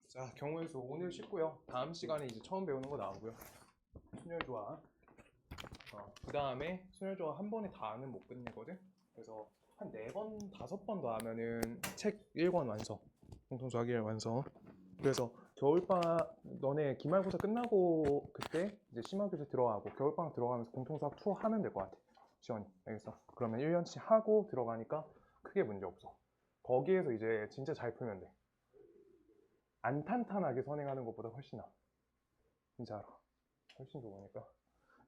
자, 경우의 수 오늘 쉽고요. 다음 시간에 이제 처음 배우는 거 나오고요. 순열조화. 그 다음에 순열조화 한 번에 다는 못 끝내거든. 그래서 한 4번, 5번 더 하면은 책 1권 완성. 공통수학 1 완성. 그래서 겨울방학 너네 기말고사 끝나고 그때 이제 심화교재 들어가고 겨울방학 들어가면서 공통수학 2 하면 될 것 같아. 시원히. 알겠어? 그러면 1년치 하고 들어가니까 크게 문제 없어. 거기에서 이제 진짜 잘 풀면 돼. 안 탄탄하게 선행하는 것보다 훨씬 나아. 진짜로. 훨씬 좋으니까.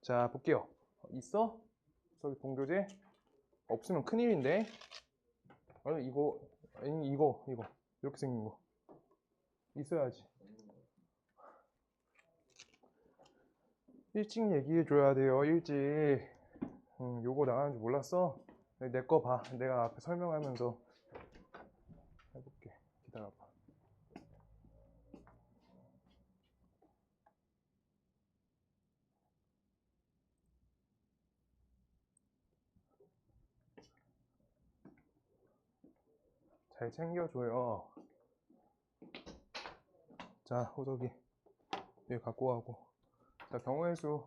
자, 볼게요. 있어? 저기 동교재? 없으면 큰일인데. 아니, 이거, 아니, 이거. 이렇게 생긴 거. 있어야지. 일찍 얘기해줘야 돼요, 일찍. 요거 나가는 줄 몰랐어? 내 거 봐. 내가 앞에 설명하면서 해볼게. 기다려봐. 잘 챙겨줘요. 자, 호석이. 여기 갖고 가고. 자, 경우의 수.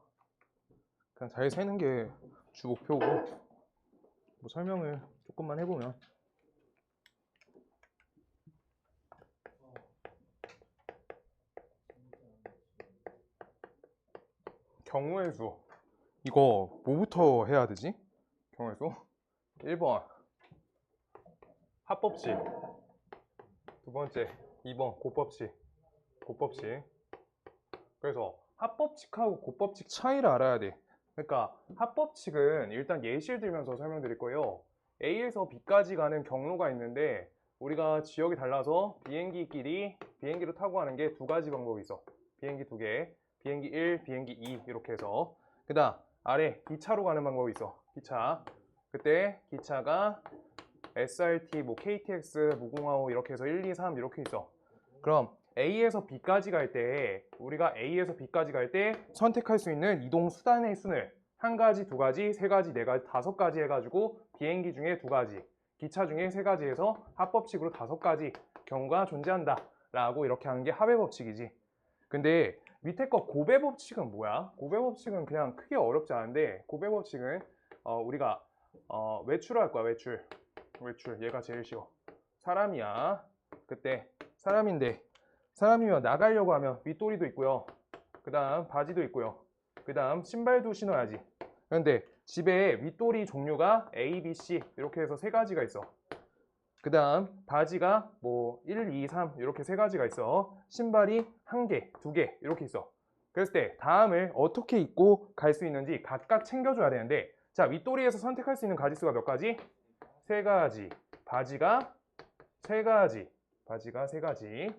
그냥 잘 세는 게 주 목표고. 뭐 설명을 조금만 해보면. 경우의 수. 이거 뭐부터 해야 되지? 경우의 수. 1번. 합법칙. 두 번째. 2번. 곱법칙. 곱법칙. 그래서 합법칙하고 곱법칙 차이를 알아야 돼. 그러니까 합법칙은 일단 예시를 들면서 설명드릴 거예요. A에서 B까지 가는 경로가 있는데 우리가 지역이 달라서 비행기를 타고 가는 게 2가지 방법이 있어. 비행기 2개. 비행기 1, 비행기 2 이렇게 해서 그 다음 아래 기차로 가는 방법이 있어. 기차. 그때 기차가 SRT, 뭐 KTX, 무궁화호 이렇게 해서 1, 2, 3 이렇게 있어. 그럼 A에서 B까지 갈 때 우리가 A에서 B까지 갈 때 선택할 수 있는 이동 수단의 수를 1가지, 2가지, 3가지, 4가지, 5가지 해가지고 비행기 중에 2가지, 기차 중에 3가지 해서 합법칙으로 5가지 경우가 존재한다 라고 이렇게 하는 게 합의법칙이지. 근데 밑에 거 고배법칙은 뭐야? 고배법칙은 그냥 크게 어렵지 않은데 고배법칙은 우리가 외출을 할 거야. 외출. 얘가 제일 쉬워. 사람이야. 그때 사람이면 나가려고 하면 윗도리도 있고요. 그 다음 바지도 있고요. 그 다음 신발도 신어야지. 그런데 집에 윗도리 종류가 A, B, C 이렇게 해서 3가지가 있어. 그 다음 바지가 뭐 1, 2, 3 이렇게 3가지가 있어. 신발이 1개, 2개 이렇게 있어. 그랬을 때 다음을 어떻게 입고 갈 수 있는지 각각 챙겨줘야 되는데 자, 윗도리에서 선택할 수 있는 가지수가 몇 가지? 3가지. 바지가 3가지.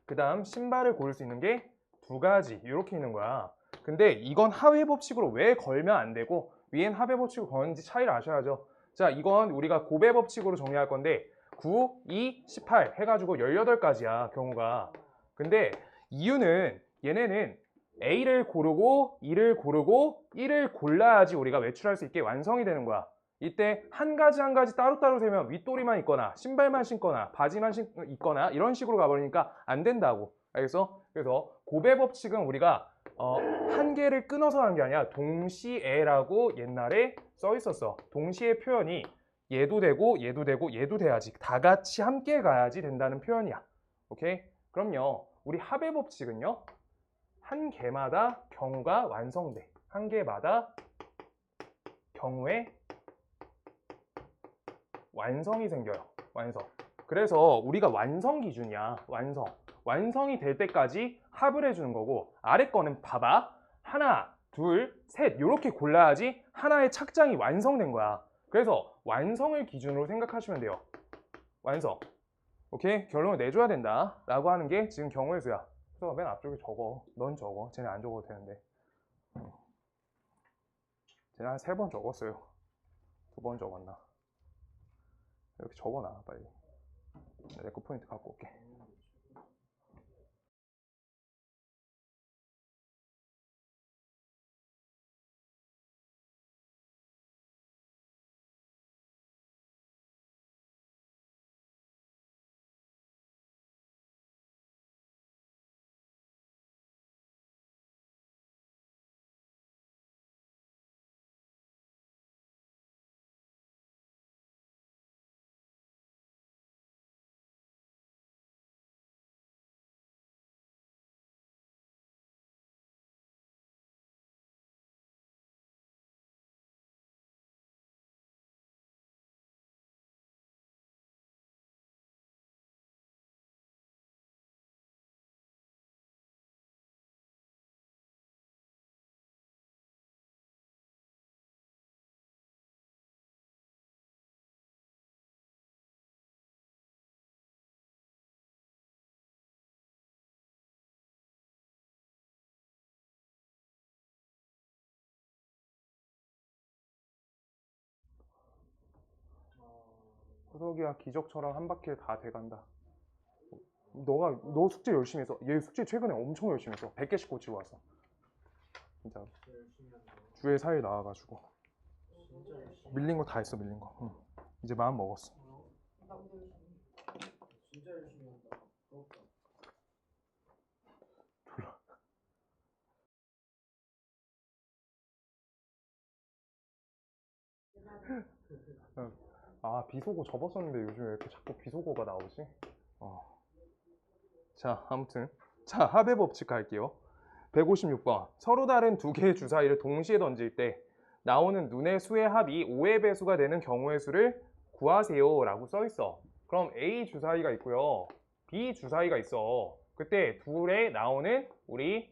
그 다음 신발을 고를 수 있는 게 2가지 이렇게 있는 거야. 근데 이건 하회법칙으로 왜 걸면 안 되고 위엔 하회법칙으로 거는지 차이를 아셔야죠. 자, 이건 우리가 고배법칙으로 정리할 건데 9, 2, 18 해가지고 18가지야 경우가. 근데 이유는 얘네는 A를 고르고 2를 고르고 1을 골라야지 우리가 외출할 수 있게 완성이 되는 거야. 이때 한 가지 따로따로 세면 윗도리만 있거나 신발만 신거나 바지만 있거나 이런 식으로 가버리니까 안 된다고. 알겠어? 그래서 고배법칙은 우리가 한 개를 끊어서 하는 게 아니라 동시에라고 옛날에 써 있었어. 동시에 표현이 얘도 되고 얘도 되고 얘도 돼야지 다 같이 함께 가야지 된다는 표현이야. 오케이? 그럼요. 우리 합의법칙은요. 한 개마다 경우가 완성돼. 한 개마다 경우에 완성이 생겨요. 완성. 그래서 우리가 완성 기준이야. 완성이 될 때까지 합을 해주는 거고 아래 거는 봐봐. 하나, 둘, 셋 이렇게 골라야지 하나의 착장이 완성된 거야. 그래서 완성을 기준으로 생각하시면 돼요. 완성. 오케이? 결론을 내줘야 된다 라고 하는 게 지금 경우의 수야. 그래서 맨 앞쪽에 적어. 넌 적어. 쟤네 안 적어도 되는데. 쟤네 한 3번 적었어요. 2번 적었나? 이렇게 적어놔 빨리. 내 거 포인트 갖고 올게. 호석이야 기적처럼 한 바퀴 다 돼간다. 너 숙제 열심히 했어. 얘 숙제 최근에 엄청 열심히 했어. 100개씩 고치고 왔어. 진짜 주에 4일 나와가지고 밀린 거 다 했어. 밀린 거. 응. 이제 마음 먹었어. 진짜 열심히 한다. 부럽다. 아 비속어 접었었는데 요즘 왜 이렇게 자꾸 비속어가 나오지? 자 아무튼 자 합의 법칙 갈게요. 156번 서로 다른 두 개의 주사위를 동시에 던질 때 나오는 눈의 수의 합이 5의 배수가 되는 경우의 수를 구하세요 라고 써 있어. 그럼 A 주사위가 있고요 B 주사위가 있어. 그때 둘에 나오는 우리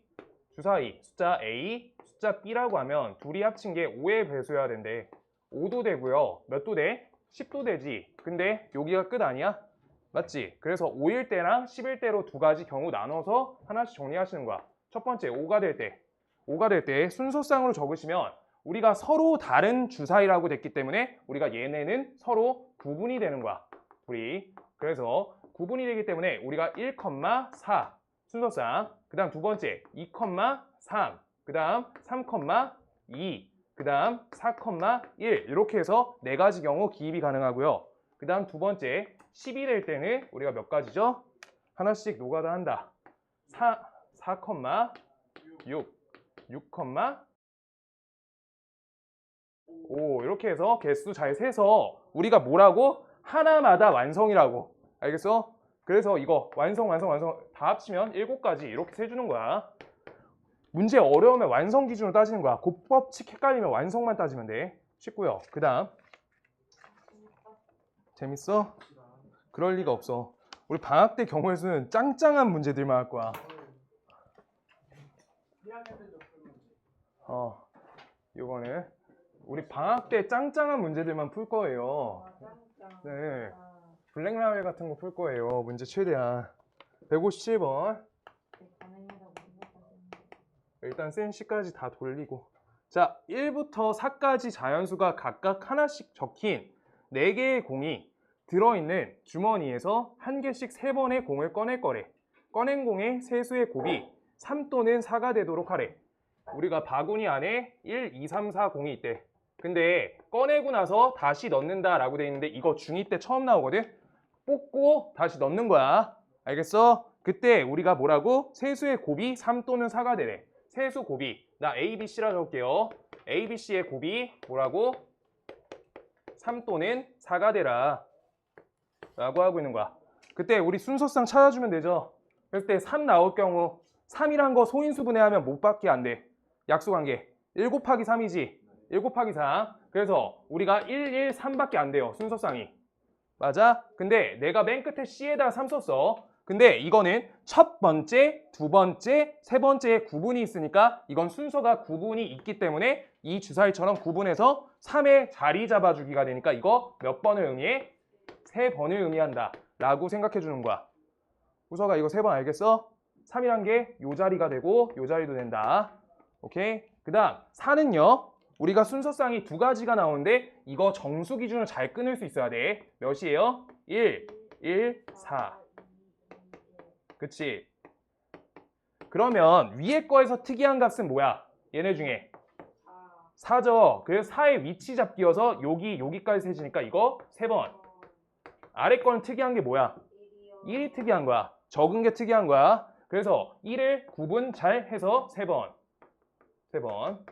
주사위 숫자 A, 숫자 B라고 하면 둘이 합친 게 5의 배수여야 된대. 5도 되고요 몇 도 돼? 10도 되지. 근데 여기가 끝 아니야? 맞지? 그래서 5일 때랑 10일 때로 두 가지 경우 나눠서 하나씩 정리하시는 거야. 첫 번째 5가 될 때 순서상으로 적으시면 우리가 서로 다른 주사위라고 됐기 때문에 우리가 얘네는 서로 구분이 되는 거야. 둘이. 그래서 구분이 되기 때문에 우리가 1,4 순서상, 그 다음 두 번째 2,3, 그 다음 3,2, 그 다음 4,1 이렇게 해서 네 가지 경우 기입이 가능하고요. 그 다음 두 번째 10이 될 때는 우리가 몇 가지죠? 하나씩 노가다 한다. 4,6, 6,5 이렇게 해서 개수 잘 세서 우리가 뭐라고? 하나마다 완성이라고. 알겠어? 그래서 이거 완성 다 합치면 7가지 이렇게 세주는 거야. 문제 어려우면 완성 기준으로 따지는 거야. 곱법칙 헷갈리면 완성만 따지면 돼. 쉽고요. 그 다음 재밌어? 그럴 리가 없어. 우리 방학 때 경우의 수는 짱짱한 문제들만 할 거야. 1학년 때도 풀 문제. 이거는 우리 방학 때 짱짱한 문제들만 풀 거예요. 네. 블랙라벨 같은 거 풀 거예요. 문제 최대한. 157번. 일단 센 C까지 다 돌리고. 자, 1부터 4까지 자연수가 각각 하나씩 적힌 4개의 공이 들어있는 주머니에서 한 개씩 3번의 공을 꺼낼 거래. 꺼낸 공의 세수의 곱이 3 또는 4가 되도록 하래. 우리가 바구니 안에 1, 2, 3, 4 공이 있대. 근데 꺼내고 나서 다시 넣는다 라고 돼 있는데 이거 중2 때 처음 나오거든? 뽑고 다시 넣는 거야. 알겠어? 그때 우리가 뭐라고? 세수의 곱이 3 또는 4가 되래. 세수 곱이 나 A, B, C라 적을게요. A, B, C의 곱이 뭐라고? 3 또는 4가 되라 라고 하고 있는 거야. 그때 우리 순서상 찾아주면 되죠. 그럴 때 3 나올 경우 3이란 거 소인수분해하면 못 받게 안 돼. 약수관계 1 곱하기 3이지. 1 곱하기 4. 그래서 우리가 1, 1, 3밖에 안 돼요. 순서상이. 맞아? 근데 내가 맨 끝에 C에다 3 썼어. 근데 이거는 첫 번째, 두 번째, 세 번째에 구분이 있으니까 이건 순서가 구분이 있기 때문에 이 주사위처럼 구분해서 3에 자리 잡아주기가 되니까 이거 몇 번을 의미해? 3번을 의미한다 라고 생각해 주는 거야. 우서가 이거 3번 알겠어? 3이란 게 요 자리가 되고 요 자리도 된다. 오케이? 그 다음 4는요. 우리가 순서상이 2가지가 나오는데 이거 정수 기준으로 잘 끊을 수 있어야 돼. 몇이에요? 1, 1, 4. 그치? 그러면 위에 거에서 특이한 값은 뭐야? 얘네 중에 4죠. 그래서 4의 위치 잡기여서 여기까지 세지니까 이거 3번. 아래 거는 특이한 게 뭐야? 1이 특이한 거야. 적은 게 특이한 거야. 그래서 1을 구분 잘 해서 3번.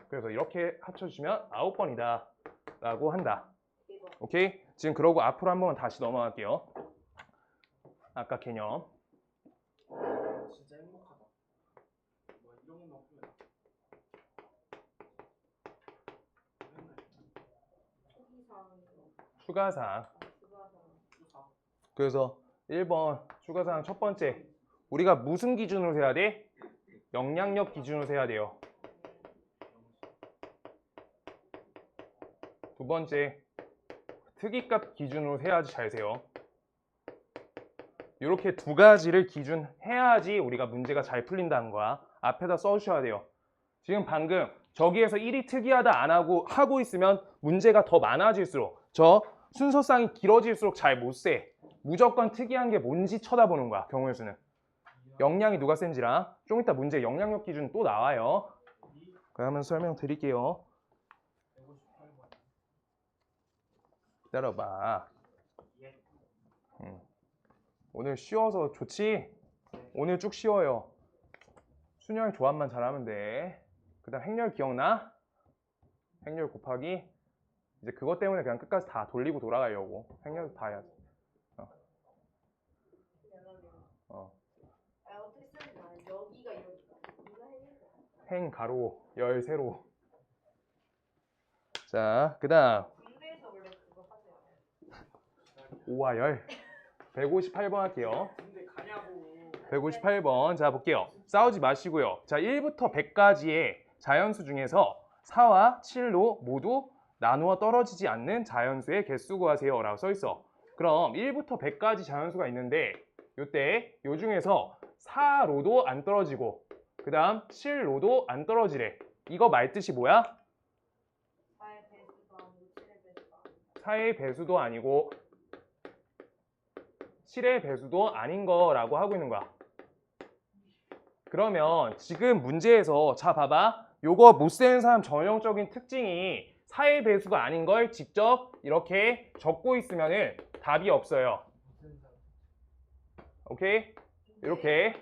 그래서 이렇게 합쳐주시면 9번이다 라고 한다. 오케이? 지금 그러고 앞으로 한 번만 다시 넘어갈게요. 아까 개념. 진짜 행복하다. 뭐 이런 것만 풀면. 추가사항. 그래서 1번 추가사항 첫 번째. 우리가 무슨 기준으로 세야 돼? 영향력 기준으로 세야 돼요. 두 번째, 특이값 기준으로 세야지 잘 세요. 이렇게 2가지를 기준해야지 우리가 문제가 잘 풀린다는 거야. 앞에다 써주셔야 돼요. 지금 방금 저기에서 1이 특이하다 안 하고 있으면 문제가 더 많아질수록 저 순서상이 길어질수록 잘 못 세. 무조건 특이한 게 뭔지 쳐다보는 거야. 경우의 수는. 영량이 누가 센지랑 좀 이따 문제 영향력 기준 또 나와요. 그러면 설명드릴게요. 158번. 기다려봐. 예. 오늘 쉬워서 좋지? 오늘 쭉 쉬워요. 순열 조합만 잘하면 돼. 그 다음 행렬 기억나? 행렬 곱하기 이제 그것 때문에 그냥 끝까지 다 돌리고 돌아가려고. 행렬 다 해야지. 어떻게 쓰는지 알아요? 여기가 이러니까 누가 해야겠다. 행 가로 열 세로. 자, 그 다음 군대에서 원래 그거 하세요. 5와 열 158번 할게요. 근데 가냐고. 158번. 자, 볼게요. 싸우지 마시고요. 자, 1부터 100까지의 자연수 중에서 4와 7로 모두 나누어 떨어지지 않는 자연수의 개수 구하세요 라고 써있어. 그럼 1부터 100까지 자연수가 있는데 요때 요 중에서 4로도 안 떨어지고 그 다음 7로도 안 떨어지래. 이거 말뜻이 뭐야? 4의 배수도 아니고 7의 배수도 아니고. 4의 배수도 아니고 7의 배수도 아닌 거라고 하고 있는 거야. 그러면 지금 문제에서 자 봐봐. 요거 못 세는 사람 전형적인 특징이 4의 배수가 아닌 걸 직접 이렇게 적고 있으면은 답이 없어요. 오케이? 이렇게.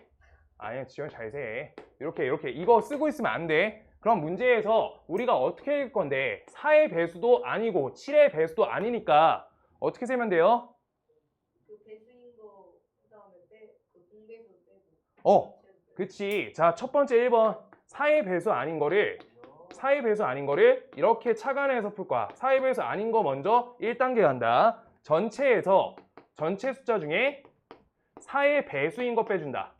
아니야, 지원 잘 세. 이렇게 이거 쓰고 있으면 안 돼. 그럼 문제에서 우리가 어떻게 읽을 건데 4의 배수도 아니고 7의 배수도 아니니까 어떻게 세면 돼요? 그 배수인 거 그다음에 그 공배수 빼고. 그치. 자, 첫 번째 1번 4의 배수 아닌 거를 4의 배수 아닌 거를 이렇게 착안해서 풀 거야. 4의 배수 아닌 거 먼저 1단계 간다. 전체 숫자 중에 4의 배수인 거 빼준다.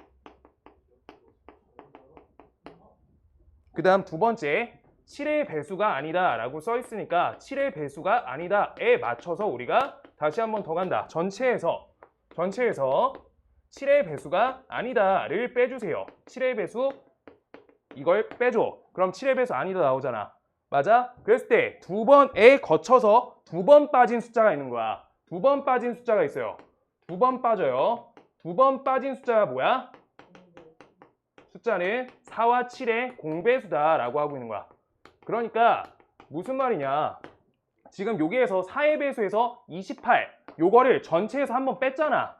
그 다음 두 번째 7의 배수가 아니다 라고 써 있으니까 7의 배수가 아니다에 맞춰서 우리가 다시 한 번 더 간다. 전체에서 7의 배수가 아니다를 빼주세요. 7의 배수 이걸 빼줘. 그럼 7의 배수 아니다 나오잖아. 맞아? 그랬을 때 두 번에 거쳐서 두 번 빠진 숫자가 있는 거야. 두 번 빠진 숫자가 있어요. 두 번 빠져요. 두 번 빠진 숫자가 뭐야? 숫자는 4와 7의 공배수다 라고 하고 있는 거야. 그러니까 무슨 말이냐. 지금 여기에서 4의 배수에서 28 요거를 전체에서 한번 뺐잖아.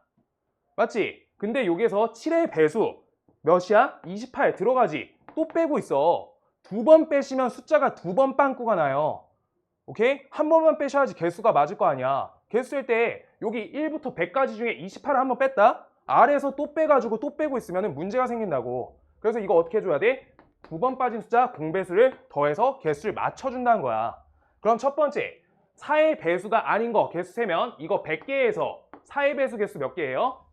맞지? 근데 여기에서 7의 배수 몇이야? 28 들어가지. 또 빼고 있어. 두 번 빼시면 숫자가 두 번 빵꾸가 나요. 오케이? 한 번만 빼셔야지 개수가 맞을 거 아니야. 개수일 때 여기 1부터 100까지 중에 28을 한번 뺐다? 아래에서 또 빼가지고 또 빼고 있으면 문제가 생긴다고. 그래서 이거 어떻게 해줘야 돼? 두 번 빠진 숫자 공배수를 더해서 개수를 맞춰준다는 거야. 그럼 첫 번째 4의 배수가 아닌 거 개수 세면 이거 100개에서 4의 배수 개수 몇 개예요?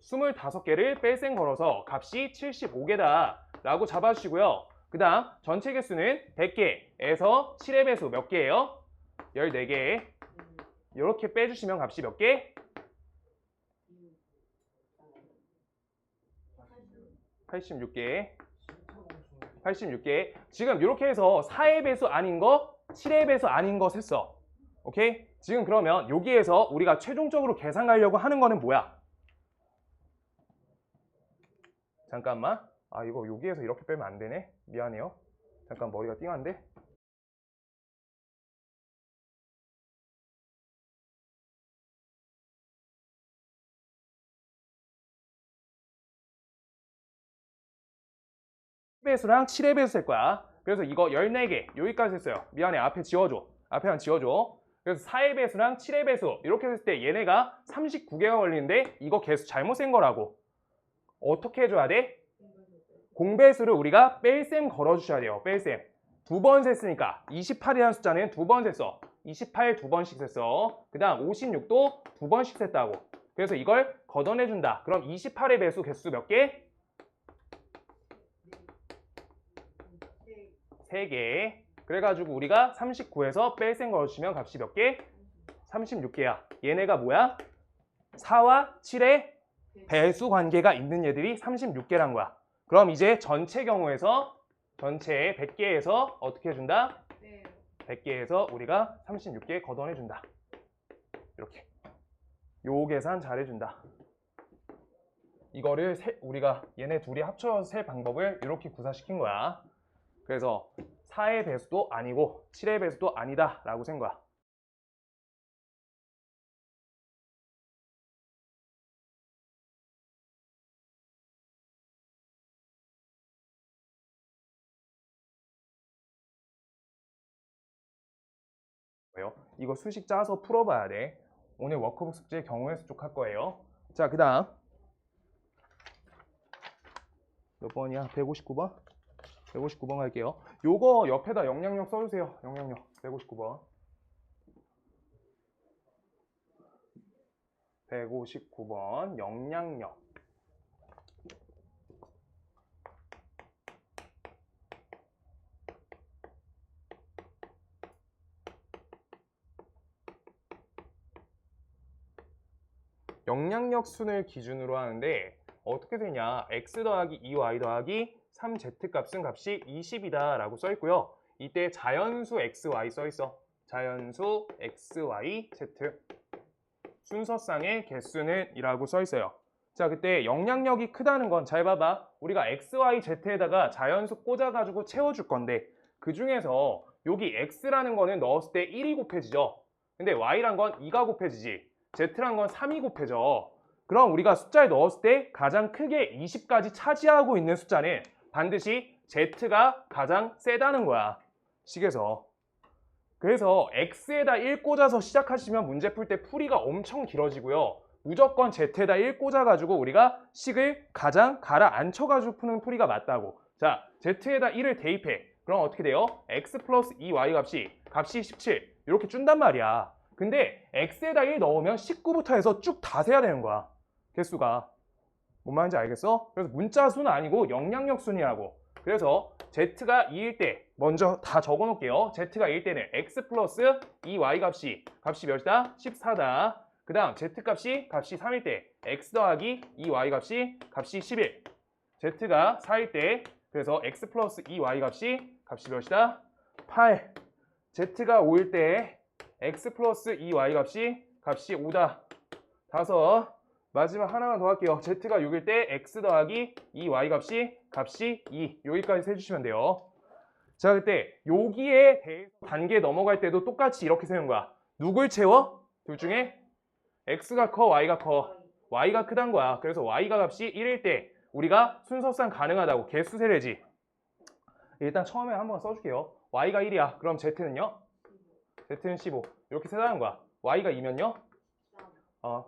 25개를 뺄셈 걸어서 값이 75개다 라고 잡아주시고요. 그 다음 전체 개수는 100개에서 7의 배수 몇 개예요? 14개. 이렇게 빼주시면 값이 몇 개? 86개. 86개. 지금 이렇게 해서 4의 배수 아닌 거, 7의 배수 아닌 거 셌어. 오케이? 지금 그러면 여기에서 우리가 최종적으로 계산 가려고 하는 거는 뭐야? 잠깐만. 아, 이거 여기에서 이렇게 빼면 안 되네. 미안해요. 잠깐 머리가 띵한데. 배수랑 7의 배수 셀 거야. 그래서 이거 14개 여기까지 했어요. 미안해. 앞에 지워줘. 앞에 한 지워줘. 그래서 4의 배수랑 7의 배수 이렇게 했을 때 얘네가 39개가 걸리는데 이거 개수 잘못 센 거라고. 어떻게 해줘야 돼? 공배수를 우리가 뺄셈 걸어주셔야 돼요. 뺄셈. 두 번 셌으니까 28이라는 숫자는 두 번 셌어. 28 두 번씩 셌어. 그 다음 56도 두 번씩 셌다고. 그래서 이걸 걷어내준다. 그럼 28의 배수 개수 몇 개? 3개. 그래가지고 우리가 39에서 뺄셈 걸어주시면 값이 몇 개? 36개야. 얘네가 뭐야? 4와 7의 배수 관계가 있는 얘들이 36개란 거야. 그럼 이제 전체 경우에서 전체 100개에서 어떻게 해준다? 100개에서 우리가 36개 걷어내준다. 요 계산 잘해준다. 이거를 우리가 얘네 둘이 합쳐서 셀 방법을 이렇게 구사시킨 거야. 그래서 4의 배수도 아니고 7의 배수도 아니다 라고 센 거야. 이거 수식 짜서 풀어봐야 돼. 오늘 워크북 숙제 경우의 수 쪽 할 거예요. 자, 그 다음 몇 번이야? 159번? 159번 갈게요. 요거 옆에다 영향력 써주세요. 영향력 159번. 159번 영향력. 영향력 순을 기준으로 하는데 어떻게 되냐? x 더하기 2y 더하기 3z 값은 값이 20이다 라고 써 있고요. 이때 자연수 xy 써 있어. 자연수 xy z. 순서상의 개수는 이라고 써 있어요. 자, 그때 영향력이 크다는 건 잘 봐봐. 우리가 xy z에다가 자연수 꽂아가지고 채워줄 건데 그 중에서 여기 x라는 거는 넣었을 때 1이 곱해지죠. 근데 y란 건 2가 곱해지지. z란 건 3이 곱해져. 그럼 우리가 숫자에 넣었을 때 가장 크게 20까지 차지하고 있는 숫자는 반드시 z가 가장 세다는 거야. 식에서. 그래서 x에다 1 꽂아서 시작하시면 문제 풀 때 풀이가 엄청 길어지고요. 무조건 z에다 1 꽂아가지고 우리가 식을 가장 가라앉혀가지고 푸는 풀이가 맞다고. 자, z에다 1을 대입해. 그럼 어떻게 돼요? x 플러스 2y 값이 17 이렇게 준단 말이야. 근데 x에다 1 넣으면 19부터 해서 쭉 다 세야 되는 거야. 개수가. 뭔 말인지 알겠어? 그래서 문자수는 아니고 영향력 순이라고. 그래서 z가 2일 때 먼저 다 적어 놓을게요. z가 2일 때는 x 플러스 2y 값이 몇이다? 14다. 그 다음 z값이 3일 때 x 더하기 2y 값이 11. z가 4일 때 그래서 x 플러스 2y 값이 몇이다? 8. z가 5일 때 x 플러스 2y 값이 5다. 5. 마지막 하나만 더 할게요. z가 6일 때 x 더하기 2y 값이 2. 여기까지 세주시면 돼요. 자, 그때 여기에 대해서 단계 넘어갈 때도 똑같이 이렇게 세우는 거야. 누굴 채워? 둘 중에 x가 커, y가 커. y가 크단 거야. 그래서 y가 값이 1일 때 우리가 순서상 가능하다고 개수 세례지. 일단 처음에 한번 써줄게요. y가 1이야. 그럼 z는요? z는 15. 이렇게 세다는 거야. y가 2면요?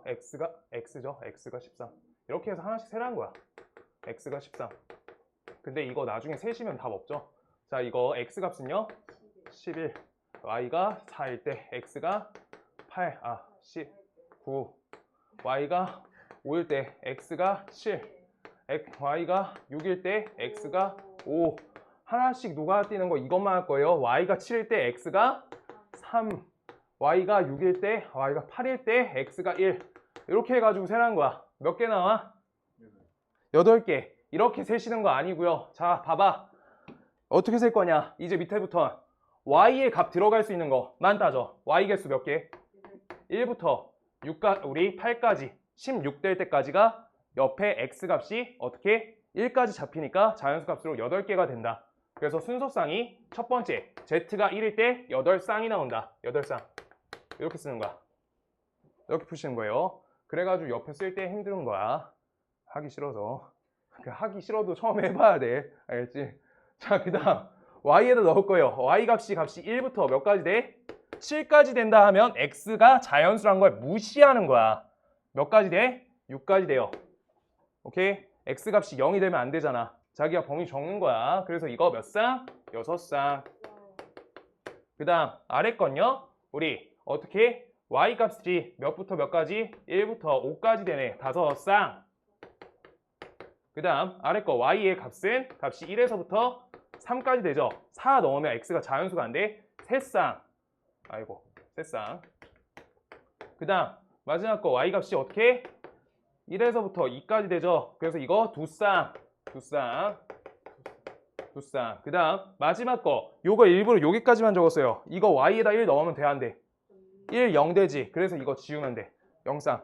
x죠. x가 13. 이렇게 해서 하나씩 세라는 거야. x가 13. 근데 이거 나중에 세시면 답 없죠. 자, 이거 x 값은요? 11. y가 4일 때 x가 9. y가 5일 때 x가 7. y가 6일 때 x가 5. 하나씩 녹아뛰는 거 이것만 할 거예요. y가 7일 때 x가 3. y가 6일 때, y가 8일 때 x가 1. 이렇게 해가지고 세라는 거야. 몇 개 나와? 8개. 이렇게 세시는 거 아니고요. 자, 봐봐. 어떻게 셀 거냐? 이제 밑에부터 y의 값 들어갈 수 있는 거만 따져. y 개수 몇 개? 1부터 6까 우리 8까지 16 될 때까지가 옆에 x 값이 어떻게 1까지 잡히니까 자연수 값으로 8개가 된다. 그래서 순서상이 첫 번째 z가 1일 때 8쌍이 나온다. 8쌍. 이렇게 쓰는 거야. 이렇게 푸시는 거예요. 그래가지고 옆에 쓸 때 힘든 거야. 하기 싫어서. 하기 싫어도 처음에 해봐야 돼. 알겠지? 자, 그 다음 y에다 넣을 거예요. y 값이 1부터 몇 가지 돼? 7까지 된다 하면 x가 자연수란 걸 무시하는 거야. 몇 가지 돼? 6까지 돼요. 오케이? x 값이 0이 되면 안 되잖아. 자기가 범위 적는 거야. 그래서 이거 몇 쌍? 6쌍. 그 다음 아래 건요. 우리 어떻게? y 값이 몇부터 몇까지? 1부터 5까지 되네. 5쌍. 그 다음 아래 거 y의 값이 1에서부터 3까지 되죠. 4 넣으면 x가 자연수가 안 돼. 3쌍. 아이고, 3쌍. 그 다음 마지막 거 y 값이 어떻게? 1에서부터 2까지 되죠. 그래서 이거 2쌍. 그 다음 마지막 거 요거 일부러 여기까지만 적었어요. 이거 y에다 1 넣으면 돼, 안 돼? 1, 0 되지. 그래서 이거 지우면 돼. 0쌍.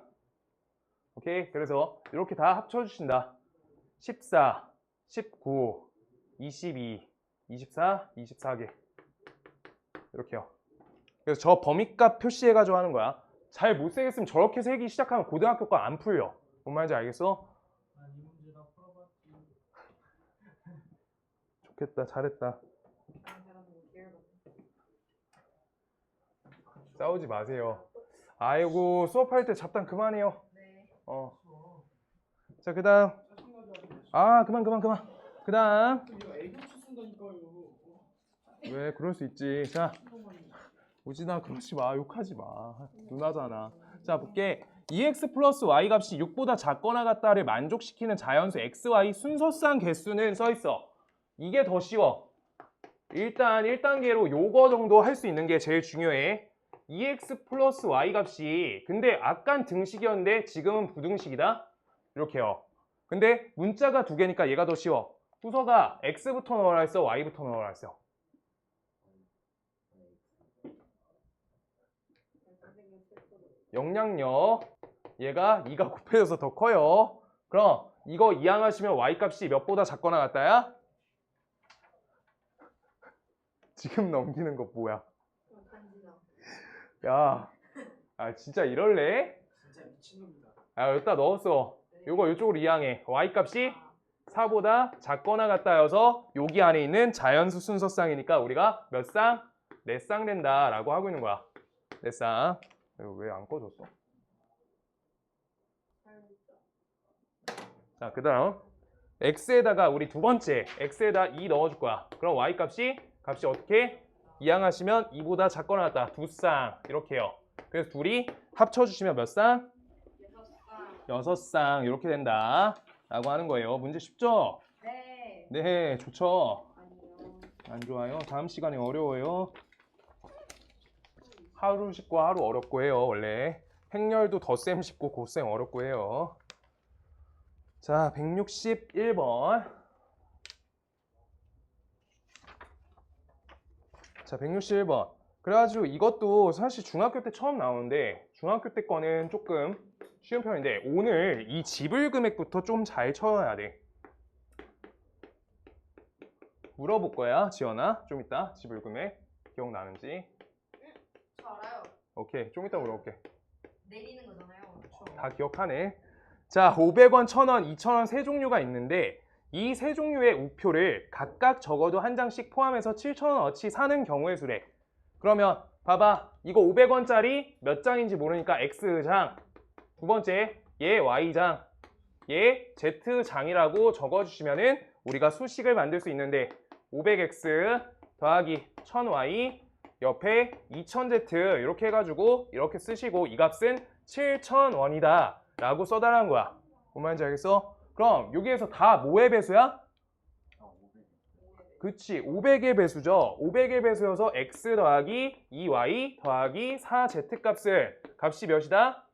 오케이? 그래서 이렇게 다 합쳐주신다. 14, 19, 22, 24, 24개. 이렇게요. 그래서 저 범위값 표시해가지고 하는 거야. 잘 못 세겠으면 저렇게 세기 시작하면 고등학교 거 안 풀려. 뭔 말인지 알겠어? 이 문제 다 풀어봤지. 좋겠다. 잘했다. 다른 사람은 계열 같은. 싸우지 마세요. 아이고 수업할 때 잡담 그만해요. 네. 자 그다음 짜증나게 하네. 아 그만 그다음 이거 애교 쓴다니까요. 왜 그럴 수 있지. 자 우진아 그러지 마. 욕하지 마. 누나잖아. 자 볼게. 2x 플러스 y 값이 6보다 작거나 같다를 만족시키는 자연수 xy 순서상 개수는 써있어. 이게 더 쉬워. 일단 1단계로 요거 정도 할 수 있는 게 제일 중요해. 2x 플러스 y 값이 근데 아깐 등식이었는데 지금은 부등식이다. 이렇게요. 근데 문자가 두 개니까 얘가 더 쉬워. 후서가 x부터 넣어라 했어, y부터 넣어라 했어. 선생님 슬퍼도. 영향력 얘가 2가 곱해져서 더 커요. 그럼 이거 이항하시면 y 값이 몇보다 작거나 같다야? 지금 넘기는 거 뭐야? 간지나. 야, 진짜 이럴래? 진짜 미친놈이다. 여기다 넣었어. 요거 이쪽으로 이항해. y 값이 4보다 작거나 같다여서 여기 안에 있는 자연수 순서쌍이니까 우리가 몇 쌍? 4쌍 된다 라고 하고 있는 거야. 4쌍. 이거 왜 안 꺼졌어? 자, 그 다음 x에다가 우리 두 번째 x에다 2 넣어줄 거야. 그럼 y 값이 어떻게? 이항하시면 2보다 작거나 같다. 2쌍 이렇게요. 그래서 둘이 합쳐주시면 몇 쌍? 6쌍. 6쌍 이렇게 된다 라고 하는 거예요. 문제 쉽죠? 네. 네, 좋죠. 아니요. 안 좋아요. 다음 시간이 어려워요. 하루 쉽고 하루 어렵고 해요. 원래 행렬도 덧셈 쉽고 곱셈 어렵고 해요. 자, 161번. 자, 161번. 그래가지고 이것도 사실 중학교 때 처음 나오는데 중학교 때 거는 조금 쉬운 편인데 오늘 이 지불 금액부터 좀 잘 쳐야 돼. 물어볼 거야, 지연아. 좀 이따 지불 금액 기억나는지. 저 알아요. 오케이, 좀 이따 물어볼게. 내리는 거잖아요. 그렇죠. 다 기억하네. 자, 500원, 1000원, 2000원 세 종류가 있는데 이 세 종류의 우표를 각각 적어도 한 장씩 포함해서 7000원어치 사는 경우의 수래. 그러면 봐봐. 이거 500원짜리 몇 장인지 모르니까 X장. 두 번째, 얘 Y장. 얘 Z장이라고 적어주시면은 우리가 수식을 만들 수 있는데 500X 더하기 1000Y 옆에 2000Z 이렇게 해가지고 이렇게 쓰시고 이 값은 7000원이다 라고 써달라는 거야. 뭔 말인지 알겠어? 그럼 여기에서 다 뭐의 배수야? 그치, 500의 배수죠. 500의 배수여서 x 더하기 2y 더하기 4z 값이 몇이다?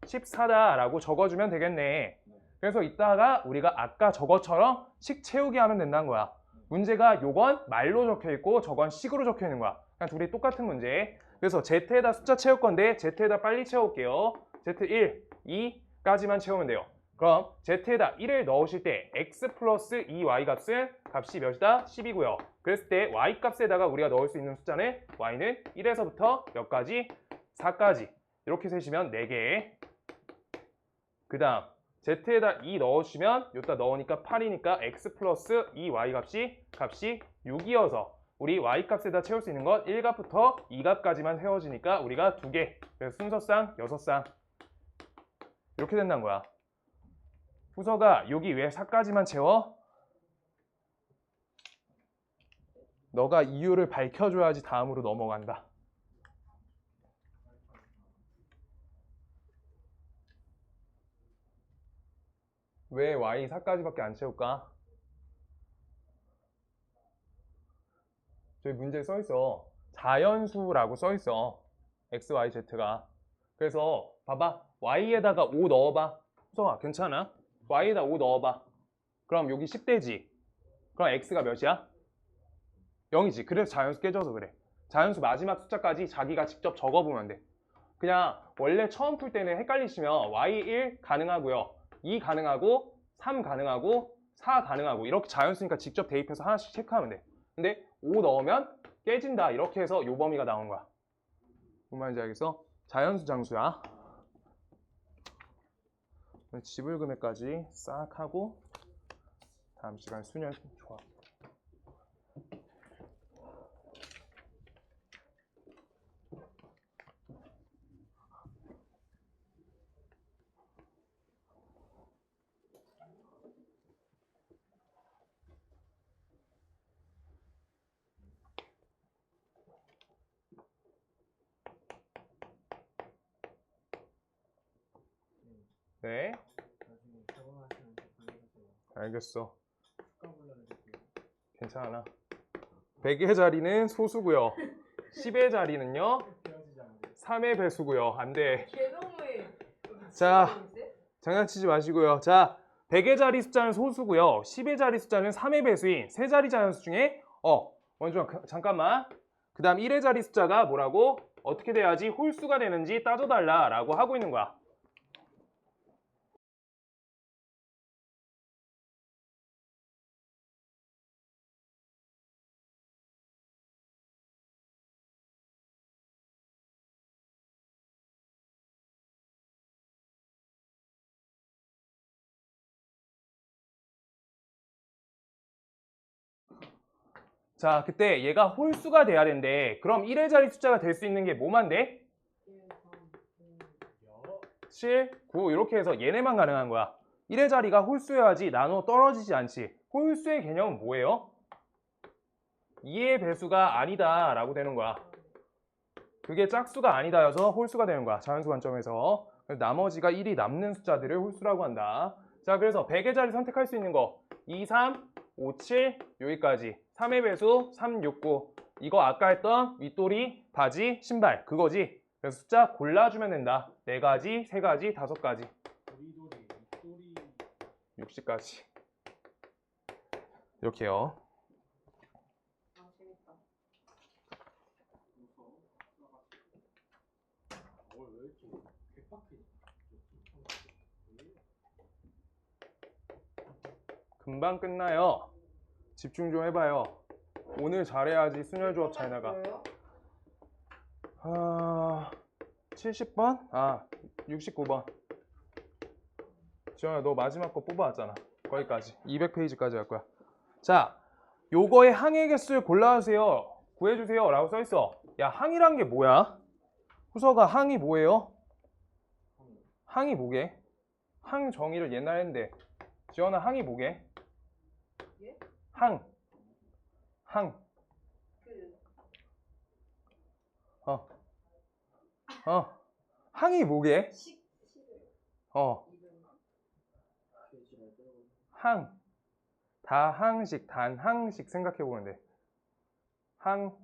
14다 라고 적어주면 되겠네. 그래서 이따가 우리가 아까 저것처럼 식 채우기 하면 된다는 거야. 문제가 요건 말로 적혀있고 저건 식으로 적혀있는 거야. 그냥 둘이 똑같은 문제. 그래서 z에다 숫자 채울 건데 z에다 빨리 채울게요. z1, 2까지만 채우면 돼요. 그럼 z에다 1을 넣으실 때 x 플러스 2y 값이 몇이다? 10이고요. 그랬을 때 y 값에다가 우리가 넣을 수 있는 숫자는 y는 1에서부터 몇 가지? 4까지. 이렇게 세시면 4개. 그 다음 z에다 2 넣어주시면 여기다 넣으니까 8이니까 x 플러스 2y 값이 6이어서 우리 y 값에다 채울 수 있는 건 1값부터 2값까지만 세워지니까 우리가 2개. 그래서 순서상 6쌍. 이렇게 된다는 거야. 후서가 여기 왜 4까지만 채워? 너가 이유를 밝혀줘야지 다음으로 넘어간다. 왜 y 4까지밖에 안 채울까? 저기 문제에 써있어. 자연수라고 써있어. x, y, z가. 그래서 봐봐. y에다가 5 넣어봐. 후서가 괜찮아? y에다 5 넣어봐. 그럼 여기 10대지. 그럼 x가 몇이야? 0이지. 그래서 자연수 깨져서 그래. 자연수 마지막 숫자까지 자기가 직접 적어보면 돼. 그냥 원래 처음 풀 때는 헷갈리시면 y1 가능하고요. 2 가능하고 3 가능하고 4 가능하고 이렇게 자연수니까 직접 대입해서 하나씩 체크하면 돼. 근데 5 넣으면 깨진다 이렇게 해서 요 범위가 나온 거야. 뭔 말인지 알겠어? 자연수 장수야. 지불 금액까지 싹 하고 다음 시간 수년 좋아. 네, 나중에 결혼하시면 보내주세요. 알겠어. 축가 불러드릴게요. 괜찮아. 100의 자리는 소수고요. 10의 자리는요. 헤어지지 않아요. 3의 배수고요. 안 돼. 개동물. 자, 장난치지 마시고요. 자, 100의 자리 숫자는 소수고요. 10의 자리 숫자는 3의 배수인 세 자리 자연수 중에 원주야 잠깐만. 그 다음 1의 자리 숫자가 뭐라고? 어떻게 돼야지 홀수가 되는지 따져달라 라고 하고 있는 거야. 자, 그때 얘가 홀수가 돼야 되는데 그럼 1의 자리 숫자가 될 수 있는 게 뭐만 돼? 7, 9 이렇게 해서 얘네만 가능한 거야. 1의 자리가 홀수여야지 나눠 떨어지지 않지. 홀수의 개념은 뭐예요? 2의 배수가 아니다 라고 되는 거야. 그게 짝수가 아니다여서 홀수가 되는 거야. 자연수 관점에서. 나머지가 1이 남는 숫자들을 홀수라고 한다. 자, 그래서 100의 자리 선택할 수 있는 거 2, 3, 5, 7 여기까지. 3의 배수 3, 6, 9 이거 아까 했던 윗도리, 바지, 신발 그거지. 그래서 숫자 골라주면 된다. 4가지, 3가지, 5가지 도리도리, 도리. 60까지 이렇게요. 아, 재밌다. 왜 이렇게 백박해? 금방 끝나요. 집중 좀 해봐요. 오늘 잘해야지 순열 조합 잘 나가. 뭐예요? 70번? 69번. 지원아, 너 마지막 거 뽑아왔잖아. 거기까지. 200페이지까지 할 거야. 자, 요거의 항의 개수를 골라주세요. 구해주세요. 라고 써있어. 야, 항이란 게 뭐야? 후서가 항이 뭐예요? 항이 뭐게? 항 정의를 옛날에 했는데. 지원아, 항이 뭐게? 예? 항. 항이 뭐게? 항. 다항식, 단항식 생각해보면 돼. 항.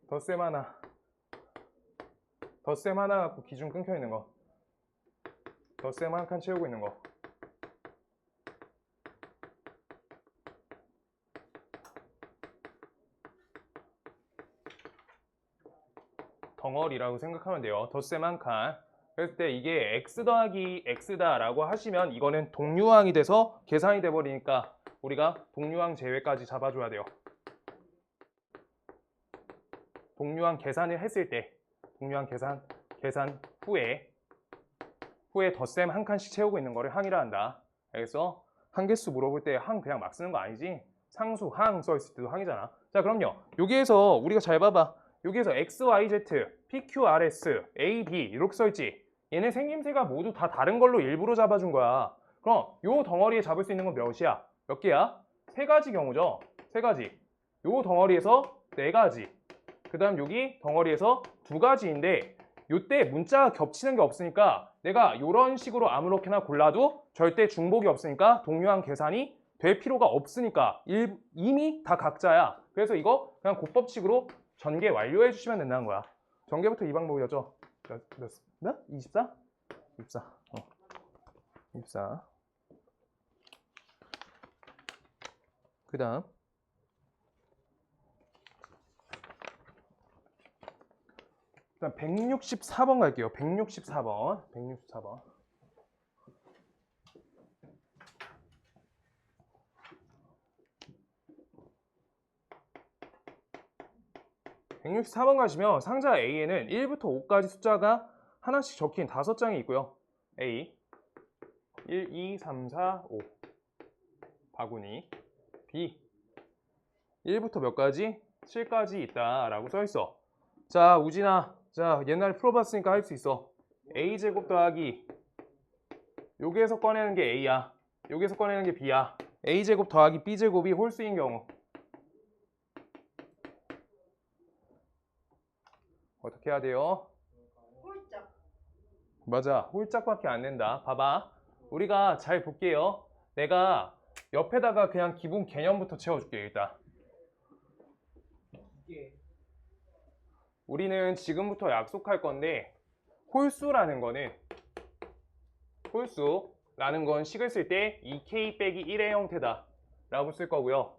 덧셈 하나. 덧셈 하나 갖고 기준 끊겨 있는 거. 덧셈 한 칸 채우고 있는 거. 덩어리라고 생각하면 돼요. 덧셈 한 칸. 그랬을 때 이게 x 더하기 x다라고 하시면 이거는 동류항이 돼서 계산이 돼버리니까 우리가 동류항 제외까지 잡아줘야 돼요. 동류항 계산을 했을 때 동류항 계산 후에 덧셈 한 칸씩 채우고 있는 거를 항이라 한다. 알겠어? 항개수 물어볼 때 항 그냥 막 쓰는 거 아니지? 상수 항 써있을 때도 항이잖아. 자, 그럼요. 여기에서 우리가 잘 봐봐. 여기에서 x, y, z, p, q, r, s, a, b 이렇게 써있지. 얘네 생김새가 모두 다 다른 걸로 일부러 잡아준 거야. 그럼 요 덩어리에 잡을 수 있는 건 몇이야? 몇 개야? 3가지 경우죠. 3가지. 요 덩어리에서 4가지. 그 다음 여기 덩어리에서 2가지인데 요때 문자가 겹치는 게 없으니까 내가 이런 식으로 아무렇게나 골라도 절대 중복이 없으니까 동류항 계산이 될 필요가 없으니까 이미 다 각자야. 그래서 이거 그냥 곱법칙으로 전개 완료해 주시면 된다는 거야. 전개부터 이 방법이었죠. 몇? 24? 24. 24. 그 다음 일단 164번 갈게요. 164번. 164번. 164번 가시면 상자 A에는 1부터 5까지 숫자가 하나씩 적힌 5장이 있고요. A 1, 2, 3, 4, 5 바구니. B 1부터 몇 가지? 7까지 있다라고 써있어. 자, 우진아. 자, 옛날에 풀어봤으니까 할 수 있어. A제곱 더하기 여기에서 꺼내는 게 A야. 여기에서 꺼내는 게 B야. A제곱 더하기 B제곱이 홀수인 경우 어떻게 해야 돼요? 홀짝. 맞아. 홀짝밖에 안 된다. 봐봐. 우리가 잘 볼게요. 내가 옆에다가 그냥 기본 개념부터 채워줄게, 일단. 이게 우리는 지금부터 약속할 건데 홀수라는 거는 홀수라는 건 식을 쓸 때 2k 빼기 1의 형태다 라고 쓸 거고요.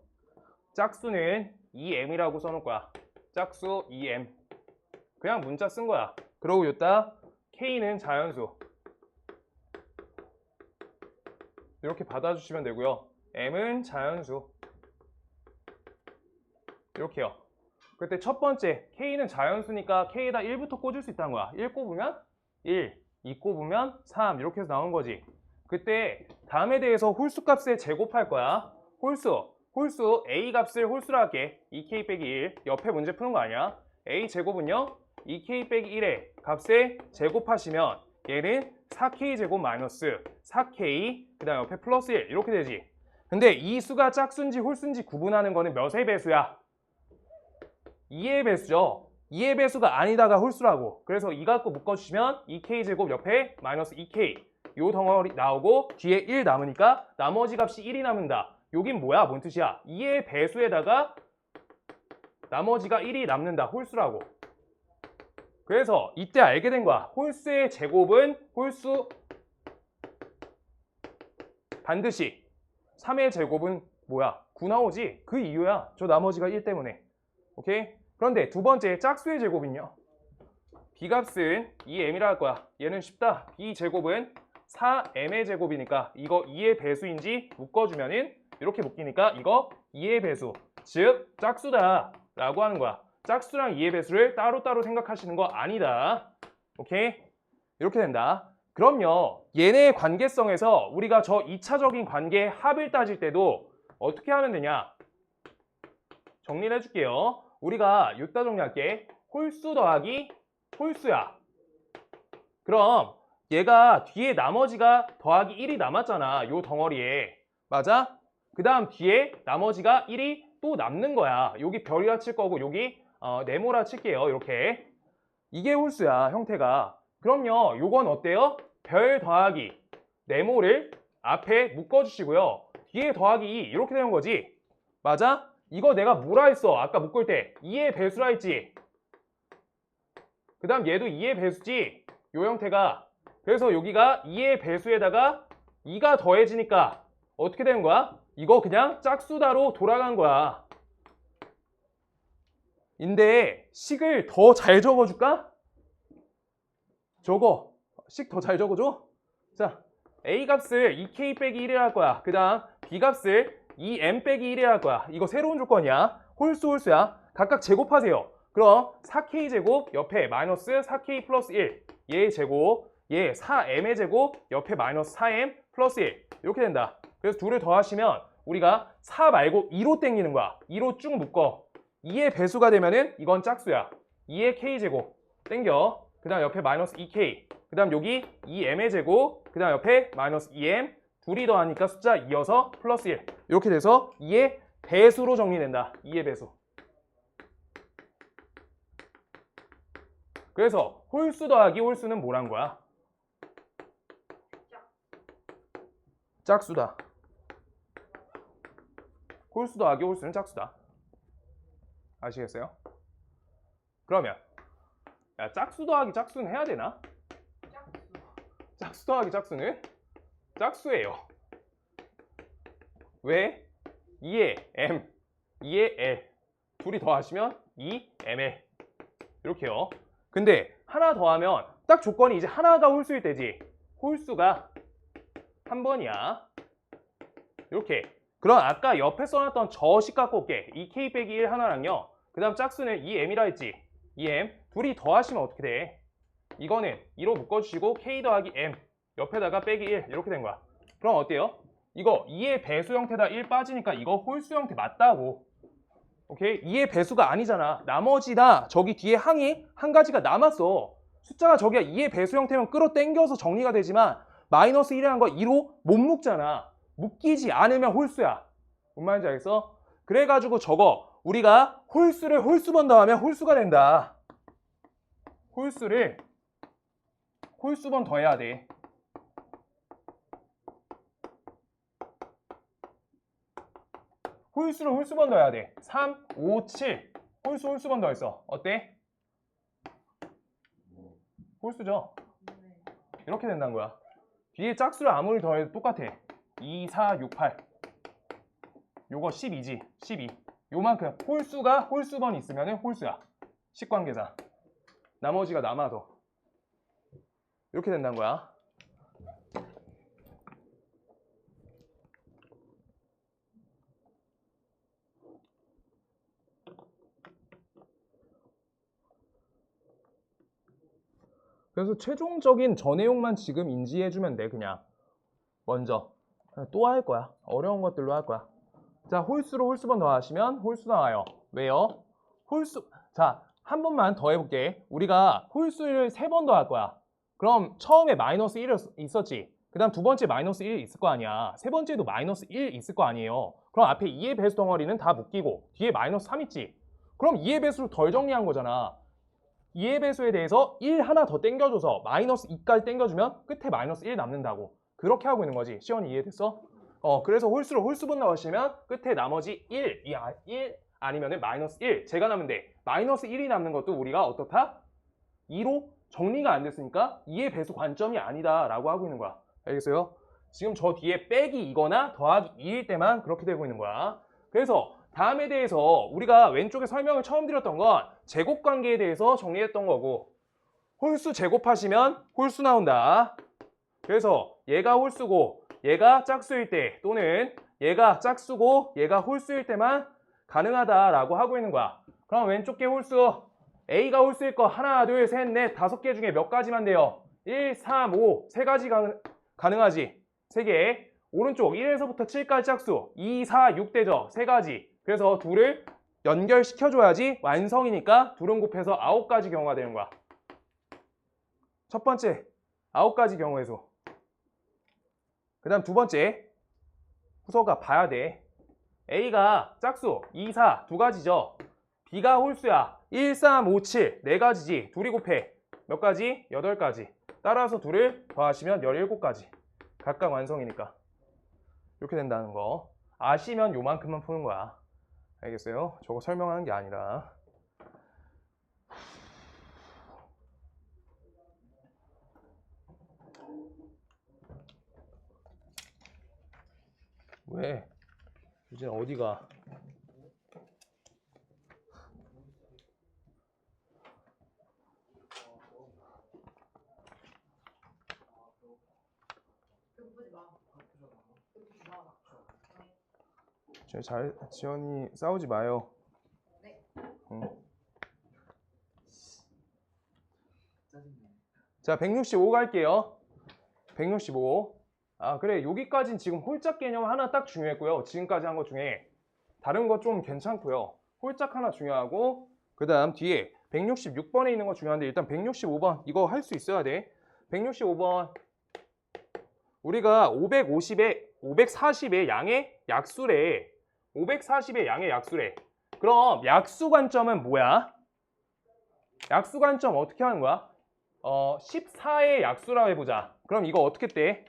짝수는 2m이라고 써놓을 거야. 짝수 2m. 그냥 문자 쓴 거야. 그러고 여기다 k는 자연수 이렇게 받아주시면 되고요. m은 자연수 이렇게요. 그때 첫 번째 k는 자연수니까 k에다 1부터 꽂을 수 있다는 거야. 1 꼽으면 1, 2 꼽으면 3 이렇게 해서 나온 거지. 그때 다음에 대해서 홀수 값을 제곱할 거야. 홀수 a 값을 홀수로 할게. 2k 빼기 1 옆에 문제 푸는 거 아니야. a 제곱은요 2k 빼기 1의 값에 제곱하시면 얘는 4k 제곱 마이너스 4k 그 다음 옆에 플러스 1 이렇게 되지. 근데 이 수가 짝수인지 홀수인지 구분하는 거는 몇의 배수야? 2의 배수죠. 2의 배수가 아니다가 홀수라고. 그래서 이 갖고 묶어주시면 2k 제곱 옆에 마이너스 2k 요 덩어리 나오고 뒤에 1 남으니까 나머지 값이 1이 남는다. 여긴 뭐야? 뭔 뜻이야? 2의 배수에다가 나머지가 1이 남는다. 홀수라고. 그래서 이때 알게 된 거야. 홀수의 제곱은 홀수 반드시 3의 제곱은 뭐야? 9 나오지? 그 이유야. 저 나머지가 1 때문에. 오케이? 그런데 두 번째 짝수의 제곱은요. B값은 2m이라 할 거야. 얘는 쉽다. B제곱은 4m의 제곱이니까 이거 2의 배수인지 묶어주면은 이렇게 묶이니까 이거 2의 배수. 즉 짝수다 라고 하는 거야. 짝수랑 2의 배수를 따로따로 생각하시는 거 아니다. 오케이? 이렇게 된다. 그럼요. 얘네의 관계성에서 우리가 저 2차적인 관계의 합을 따질 때도 어떻게 하면 되냐? 정리를 해줄게요. 우리가 이따 정리할게. 홀수 더하기 홀수야. 그럼 얘가 뒤에 나머지가 더하기 1이 남았잖아. 요 덩어리에. 맞아? 그 다음 뒤에 나머지가 1이 또 남는 거야. 여기 별이라 칠 거고 여기 네모라 칠게요. 이렇게. 이게 홀수야. 형태가. 그럼요. 요건 어때요? 별 더하기 네모를 앞에 묶어주시고요. 뒤에 더하기 2 이렇게 되는 거지. 맞아? 이거 내가 뭐라 했어? 아까 묶을 때 2의 배수라 했지. 그 다음 얘도 2의 배수지. 요 형태가. 그래서 여기가 2의 배수에다가 2가 더해지니까 어떻게 되는 거야? 이거 그냥 짝수다로 돌아간 거야. 인데 식을 더 잘 적어줄까? 적어. 식 더 잘 적어줘? 자, A 값을 2K 빼기 1이라 할 거야. 그 다음 B 값을 2M 빼기 1이라 할 거야. 이거 새로운 조건이야. 홀수 홀수야. 각각 제곱하세요. 그럼 4K 제곱 옆에 마이너스 4K 플러스 1 얘의 제곱 얘 4M의 제곱 옆에 마이너스 4M 플러스 1 이렇게 된다. 그래서 둘을 더하시면 우리가 4 말고 2로 땡기는 거야. 2로 쭉 묶어. 2의 배수가 되면은 이건 짝수야. 2의 K제곱 땡겨. 그 다음 옆에 마이너스 2K 그 다음 여기 2M의 제곱 그 다음 옆에 마이너스 2M 둘이 더하니까 숫자 2여서 플러스 1 이렇게 돼서 2의 배수로 정리된다. 2의 배수. 그래서 홀수 더하기 홀수는 뭐란 거야? 짝수다. 홀수 더하기 홀수는 짝수다. 아시겠어요? 그러면 야, 짝수 더하기 짝수는 해야 되나? 짝수 더하기 짝수는 짝수예요. 왜? 2의 M, 2의 L 둘이 더하시면 2ml 이렇게요. 근데 하나 더하면 딱 조건이 이제 하나가 홀수일 때지. 홀수가 한 번이야. 이렇게. 그럼 아까 옆에 써놨던 저 식 갖고 올게. 2k 빼기 1 하나랑요. 그 다음 짝수는 2m이라 했지. 2m. 둘이 더하시면 어떻게 돼? 이거는 2로 묶어주시고 k 더하기 m. 옆에다가 빼기 1. 이렇게 된 거야. 그럼 어때요? 이거 2의 배수 형태다 1 빠지니까 이거 홀수 형태 맞다고. 오케이? 2의 배수가 아니잖아. 나머지다 저기 뒤에 항이 한 가지가 남았어. 숫자가 저기가 2의 배수 형태면 끌어당겨서 정리가 되지만 마이너스 1이라는 거 2로 못 묶잖아. 묶이지 않으면 홀수야. 뭔 말인지 알겠어? 그래가지고 저거 우리가 홀수를 홀수번 더하면 홀수가 된다. 홀수를 홀수번 더해야 돼. 홀수를 홀수번 더해야 돼. 3, 5, 7 홀수번 더했어. 어때? 홀수죠? 네. 이렇게 된다는 거야. 뒤에 짝수를 아무리 더해도 똑같아. 2, 4, 6, 8 요거 12지. 12 요만큼 홀수가 홀수번 있으면 홀수야. 식관계사. 나머지가 남아서 이렇게 된다는 거야. 그래서 최종적인 저 내용만 지금 인지해주면 돼. 그냥 먼저 또 할 거야. 어려운 것들로 할 거야. 자, 홀수로 홀수번 더하시면 홀수 나와요. 왜요? 홀수. 자, 한 번만 더 해볼게. 우리가 홀수를 3번 더할 거야. 그럼 처음에 마이너스 1 있었지. 그 다음 두 번째 마이너스 1 있을 거 아니야. 세 번째도 마이너스 1 있을 거 아니에요. 그럼 앞에 2의 배수 덩어리는 다 묶이고 뒤에 마이너스 3 있지. 그럼 2의 배수를 덜 정리한 거잖아. 2의 배수에 대해서 1 하나 더 땡겨줘서 마이너스 2까지 땡겨주면 끝에 마이너스 1 남는다고. 그렇게 하고 있는 거지. 시원이 이해됐어? 그래서 홀수를 홀수분 넣으시면 끝에 나머지 1 아니면 마이너스 1 제가 남으면 돼. 마이너스 1이 남는 것도 우리가 어떻다? 2로 정리가 안 됐으니까 2의 배수 관점이 아니다 라고 하고 있는 거야. 알겠어요? 지금 저 뒤에 빼기 이거나 더하기 2일 때만 그렇게 되고 있는 거야. 그래서 다음에 대해서 우리가 왼쪽에 설명을 처음 드렸던 건 제곱관계에 대해서 정리했던 거고, 홀수 제곱하시면 홀수 나온다. 그래서 얘가 홀수고 얘가 짝수일 때, 또는 얘가 짝수고 얘가 홀수일 때만 가능하다라고 하고 있는 거야. 그럼 왼쪽 게 홀수, A가 홀수일 거 하나, 둘, 셋, 넷, 5개 중에 몇 가지만 돼요? 1, 3, 5, 3가지 가능하지. 3개. 오른쪽 1에서부터 7까지 짝수 2, 4, 6 되죠. 3가지. 그래서 둘을 연결시켜줘야지 완성이니까 둘은 곱해서 9가지 경우가 되는 거야. 첫 번째 9가지 경우의 수. 그 다음 두 번째 후서가 봐야 돼. A가 짝수 2, 4 두 가지죠. B가 홀수야. 1, 3, 5, 7 네 가지지. 둘이 곱해 몇 가지? 8가지. 따라서 둘을 더하시면 17가지. 각각 완성이니까 이렇게 된다는 거 아시면 요만큼만 푸는 거야. 알겠어요? 저거 설명하는 게 아니라. 왜? 이제 어디가? 배고프지 마. 배고프지 마. 지연이 싸우지 마요. 네. 응. 짜증나. 자, 165 갈게요. 165. 아, 그래. 여기까지는 지금 홀짝 개념 하나 딱 중요했고요. 지금까지 한 것 중에 다른 거 좀 괜찮고요. 홀짝 하나 중요하고, 그 다음 뒤에 166번에 있는 거 중요한데, 일단 165번 이거 할 수 있어야 돼. 165번 우리가 540의 양의 약수래. 540의 양의 약수래. 그럼 약수 관점은 뭐야? 약수 관점 어떻게 하는 거야? 14의 약수라고 해보자. 그럼 이거 어떻게 돼?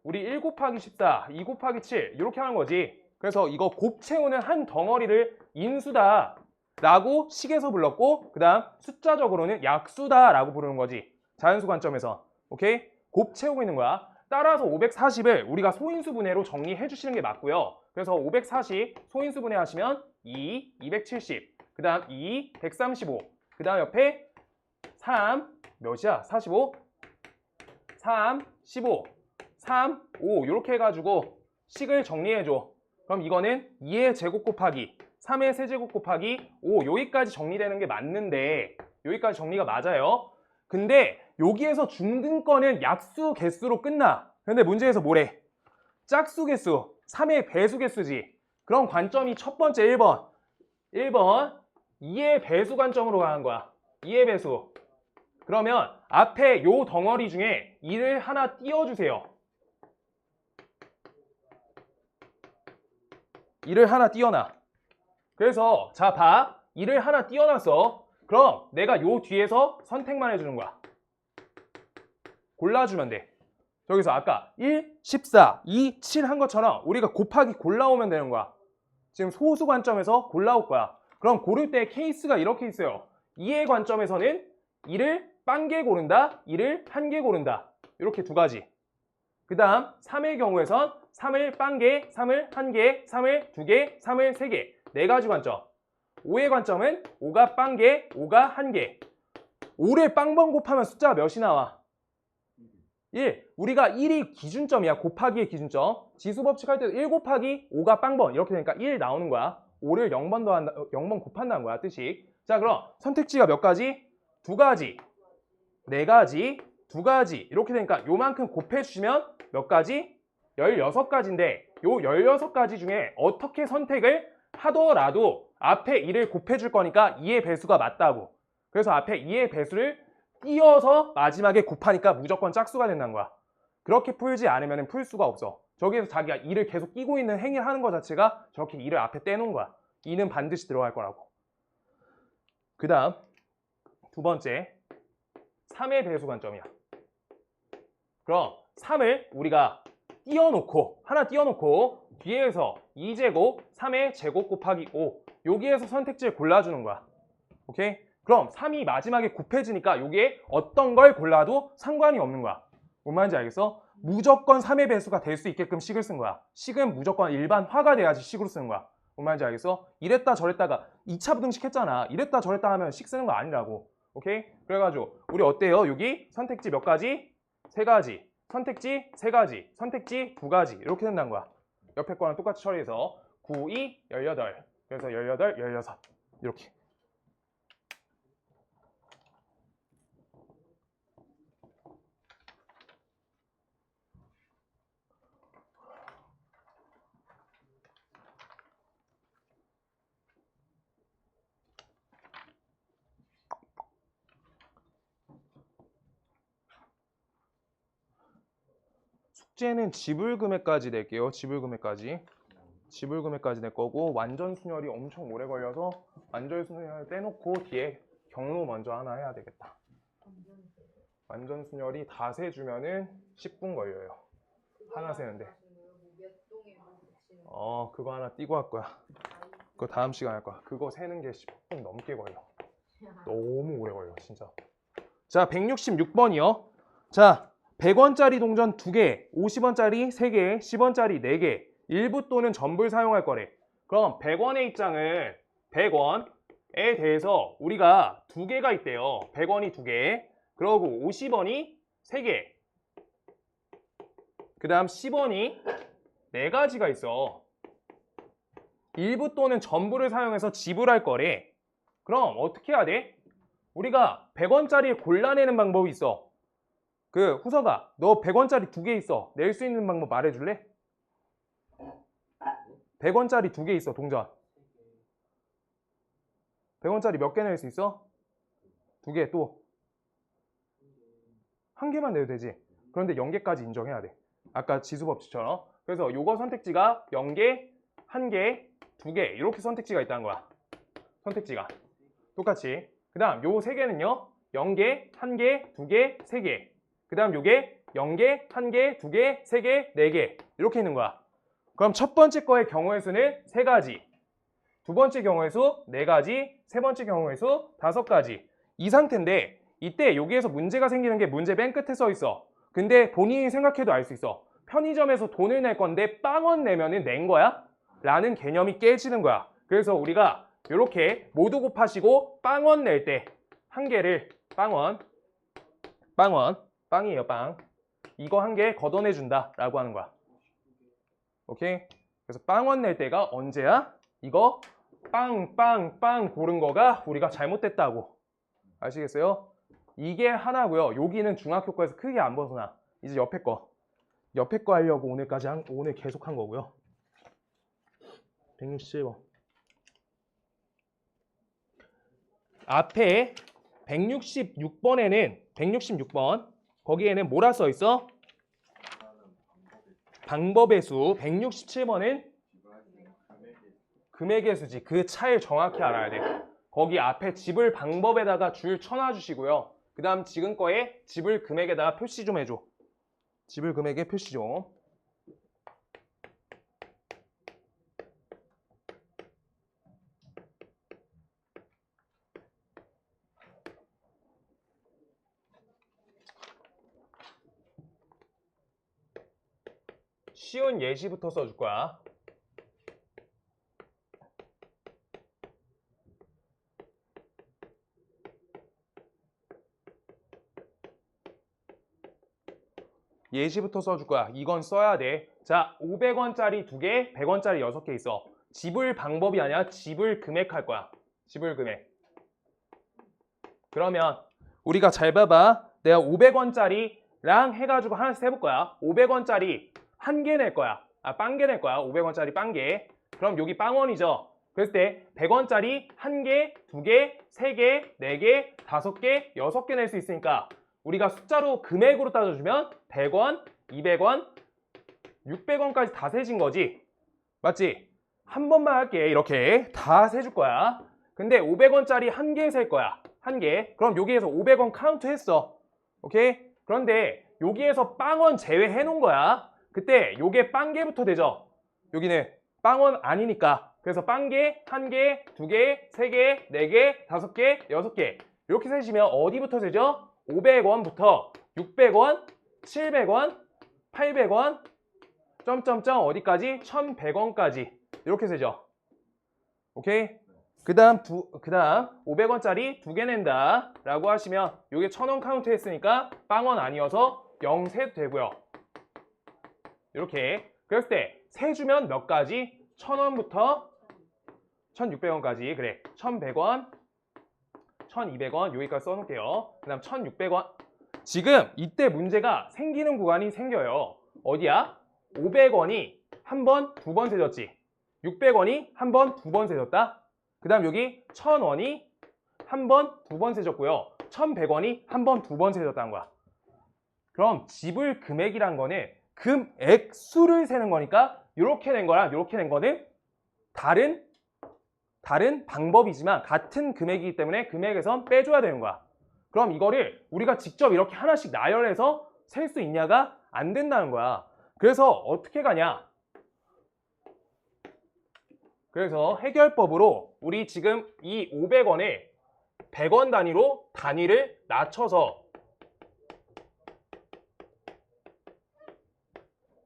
우리 1 곱하기 14, 2 곱하기 7 이렇게 하는 거지. 그래서 이거 곱 채우는 한 덩어리를 인수다 라고 식에서 불렀고, 그 다음 숫자적으로는 약수다 라고 부르는 거지. 자연수 관점에서. 오케이? 곱 채우고 있는 거야. 따라서 540을 우리가 소인수 분해로 정리해 주시는 게 맞고요. 그래서 540 소인수 분해 하시면 2, 270, 그 다음 2, 135, 그 다음 옆에 3 몇이야? 45 3 15 3 5 이렇게 해가지고 식을 정리해줘. 그럼 이거는 2의 제곱 곱하기 3의 세제곱 곱하기 5 여기까지 정리되는 게 맞는데 여기까지 정리가 맞아요. 근데 여기에서 중등권은 약수 개수로 끝나. 근데 문제에서 뭐래? 짝수 개수 3의 배수 개수지. 그럼 관점이 첫 번째 1번 2의 배수 관점으로 가는 거야. 2의 배수. 그러면 앞에 요 덩어리 중에 2를 하나 띄워주세요. 2를 하나 띄워놔. 그래서 자 봐. 2를 하나 띄워놨어. 그럼 내가 요 뒤에서 선택만 해주는 거야. 골라주면 돼. 여기서 아까 1, 14, 2, 7 한 것처럼 우리가 곱하기 골라오면 되는 거야. 지금 소수 관점에서 골라올 거야. 그럼 고를 때 케이스가 이렇게 있어요. 2의 관점에서는 2를 빵개 고른다, 2를 한 개 고른다. 이렇게 두 가지. 그 다음 3의 경우에선 3을 빵개, 3을 한 개, 3을 두 개, 3을 세 개. 네 가지 관점. 5의 관점은 5가 빵개, 5가 한 개. 5를 빵번 곱하면 숫자가 몇이 나와? 1. 우리가 1이 기준점이야. 곱하기의 기준점. 지수법칙 할 때도 1 곱하기 5가 빵번 이렇게 되니까 1 나오는 거야. 5를 0번 더한다, 0번 곱한다는 거야. 뜻이. 자, 그럼 선택지가 몇 가지? 두 가지, 네 가지, 두 가지 이렇게 되니까 요만큼 곱해주시면 몇 가지? 16가지인데 요 16가지 중에 어떻게 선택을 하더라도 앞에 2를 곱해줄 거니까 2의 배수가 맞다고. 그래서 앞에 2의 배수를 띄어서 마지막에 곱하니까 무조건 짝수가 된다는 거야. 그렇게 풀지 않으면 풀 수가 없어. 저기에서 자기가 2를 계속 끼고 있는 행위를 하는 것 자체가 저렇게 2를 앞에 떼놓은 거야. 2는 반드시 들어갈 거라고. 그 다음 두 번째 3의 배수 관점이야. 그럼 3을 우리가 띄워놓고 하나 띄워놓고 뒤에서 2제곱 3의 제곱 곱하기 5 여기에서 선택지를 골라주는 거야. 오케이? 그럼 3이 마지막에 곱해지니까 여기에 어떤 걸 골라도 상관이 없는 거야. 뭔 말인지 알겠어? 무조건 3의 배수가 될 수 있게끔 식을 쓴 거야. 식은 무조건 일반화가 돼야지 식으로 쓰는 거야. 뭔 말인지 알겠어? 이랬다 저랬다가 2차 부등식 했잖아. 이랬다 저랬다 하면 식 쓰는 거 아니라고. 오케이? 그래가지고 우리 어때요? 여기 선택지 몇 가지? 세 가지. 선택지 세 가지. 선택지 두 가지. 이렇게 된다는 거야. 옆에 거랑 똑같이 처리해서 9, 2, 18. 그래서 18, 16. 이렇게. 숙제는 지불금액까지 낼게요. 지불금액까지. 지불금액까지 낼 거고 완전 순열이 엄청 오래 걸려서 완전 순열 떼놓고 뒤에 경로 먼저 하나 해야 되겠다. 완전 순열이 다 세주면은 10분 걸려요. 하나 세는데. 그거 하나 띄고 할 거야. 그거 다음 시간 할 거야. 그거 세는 게 10분 넘게 걸려. 너무 오래 걸려 진짜. 자 166번이요. 자 100원짜리 동전 2개, 50원짜리 3개, 10원짜리 4개, 일부 또는 전부를 사용할 거래. 그럼 100원의 입장을 100원에 대해서 우리가 2개가 있대요. 100원이 2개, 그러고 50원이 3개, 그 다음 10원이 4가지가 있어. 일부 또는 전부를 사용해서 지불할 거래. 그럼 어떻게 해야 돼? 우리가 100원짜리 골라내는 방법이 있어. 그 후서가 너 100원짜리 2개 있어. 낼 수 있는 방법 말해줄래? 100원짜리 2개 있어. 동전 100원짜리 몇 개 낼 수 있어? 2개. 또 1개만 내도 되지. 그런데 0개까지 인정해야 돼. 아까 지수법칙처럼. 그래서 요거 선택지가 0개, 1개, 2개 이렇게 선택지가 있다는 거야. 선택지가 똑같이. 그 다음 요 3개는요 0개, 1개, 2개, 3개. 그 다음 요게 0개, 1개, 2개, 3개, 4개 이렇게 있는 거야. 그럼 첫 번째 거의 경우의 수는 3가지, 두 번째 경우의 수 4가지, 세 번째 경우의 수 5가지. 이 상태인데 이때 여기에서 문제가 생기는 게 문제 맨 끝에 써 있어. 근데 본인이 생각해도 알 수 있어. 편의점에서 돈을 낼 건데 빵원 내면은 낸 거야? 라는 개념이 깨지는 거야. 그래서 우리가 이렇게 모두 곱하시고 빵원 낼 때 한 개를 빵이에요, 빵. 이거 한 개 걷어내준다 라고 하는 거야. 오케이? 그래서 빵원 낼 때가 언제야? 이거 빵 고른 거가 우리가 잘못됐다고. 아시겠어요? 이게 하나고요. 여기는 중학효과에서 크게 안 벗어나. 이제 옆에 거 하려고 오늘 계속 한 거고요. 167번. 앞에 166번 거기에는 뭐라 써 있어? 방법의 수. 167번은 금액의 수지. 그 차이를 정확히 알아야 돼. 거기 앞에 집을 방법에다가 줄 쳐놔 주시고요. 그 다음 지금 거에 집을 금액에다가 표시 좀 해줘. 집을 금액에 표시 좀. 쉬운 예시부터 써줄 거야. 예시부터 써줄 거야. 이건 써야 돼. 자, 500원짜리 2개, 100원짜리 6개 있어. 지불 방법이 아니라 지불 금액 할 거야. 지불 금액. 그러면 우리가 잘 봐봐. 내가 500원짜리랑 해가지고 하나씩 해볼 거야. 500원짜리 한 개 낼 거야. 빵개 낼 거야. 500원짜리 빵개. 그럼 여기 빵원이죠. 그랬을 때 100원짜리 한 개, 2개, 3개, 4개, 5개, 6개 낼 수 있으니까 우리가 숫자로 금액으로 따져주면 100원, 200원, 600원까지 다 세진 거지. 맞지? 한 번만 할게. 이렇게 다 세줄 거야. 근데 500원짜리 한 개 셀 거야. 한 개. 그럼 여기에서 500원 카운트 했어. 오케이? 그런데 여기에서 빵원 제외해 놓은 거야. 그때 요게 빵개부터 되죠. 여기는 빵원 아니니까. 그래서 빵개, 한 개, 2개, 3개, 4개, 5개, 6개. 이렇게 세시면 어디부터 세죠? 500원부터 600원, 700원, 800원, 점점점 어디까지? 1100원까지 이렇게 세죠. 오케이? 그 다음 500원짜리 2개 낸다 라고 하시면 이게 1000원 카운트 했으니까 빵원 아니어서 0 세도 되고요. 이렇게 그랬을 때 세주면 몇 가지? 1000원부터 1600원까지. 그래, 1100원, 1200원 여기까지 써놓을게요. 그 다음 1600원. 지금 이때 문제가 생기는 구간이 생겨요. 어디야? 500원이 한 번, 2번 세졌지. 600원이 한 번, 2번 세졌다. 그 다음 여기 1000원이 한 번, 2번 세졌고요. 1100원이 한 번, 2번 세졌다는 거야. 그럼 지불 금액이란 거는 금액 수를 세는 거니까 이렇게 낸 거랑 이렇게 낸 거는 다른 방법이지만 같은 금액이기 때문에 금액에선 빼줘야 되는 거야. 그럼 이거를 우리가 직접 이렇게 하나씩 나열해서 셀 수 있냐가 안 된다는 거야. 그래서 어떻게 가냐? 그래서 해결법으로 우리 지금 이 500원에 100원 단위로 단위를 낮춰서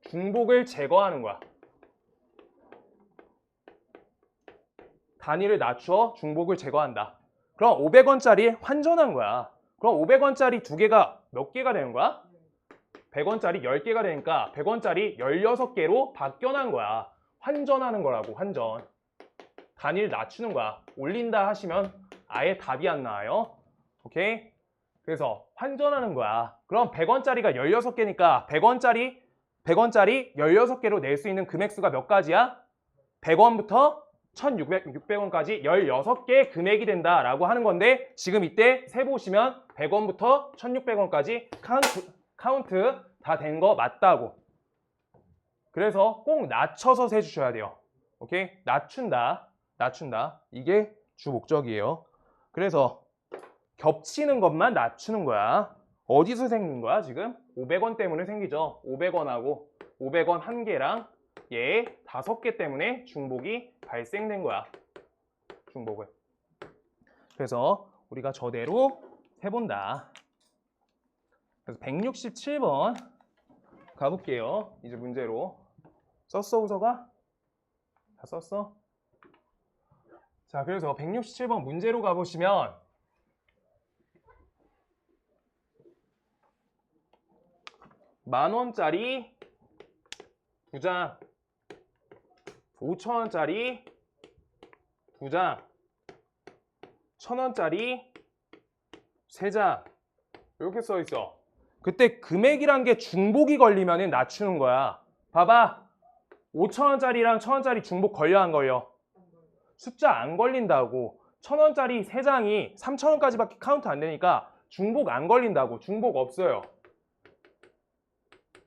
중복을 제거하는 거야. 단위를 낮춰 중복을 제거한다. 그럼 500원짜리 환전한 거야. 그럼 500원짜리 2개가 몇 개가 되는 거야? 100원짜리 10개가 되니까 100원짜리 16개로 바뀌어난 거야. 환전하는 거라고, 환전. 단위를 낮추는 거야. 올린다 하시면 아예 답이 안 나와요. 오케이? 그래서 환전하는 거야. 그럼 100원짜리가 16개니까 100원짜리 16개로 낼 수 있는 금액수가 몇 가지야? 100원부터 1600원까지 16개 금액이 된다라고 하는 건데 지금 이때 세보시면 100원부터 1600원까지 카운트 다 된 거 맞다고. 그래서 꼭 낮춰서 세주셔야 돼요. 오케이? 낮춘다. 이게 주 목적이에요. 그래서 겹치는 것만 낮추는 거야. 어디서 생긴 거야 지금? 500원 때문에 생기죠. 500원하고 500원 한 개랑 얘 5개 때문에 중복이 발생된 거야. 중복을. 그래서 우리가 저대로 해본다. 그래서 167번 가볼게요. 이제 문제로. 썼어, 우서가? 다 썼어? 자, 그래서 167번 문제로 가보시면 10,000원짜리 2장, 5,000원짜리 2장, 1,000원짜리 3장 이렇게 써 있어. 그때 금액이란 게 중복이 걸리면 낮추는 거야. 봐봐. 5,000원짜리랑 1,000원짜리 중복 걸려 안 걸려? 숫자 안 걸린다고. 1,000원짜리 3장이 3,000원까지밖에 카운트 안 되니까 중복 안 걸린다고. 중복 없어요.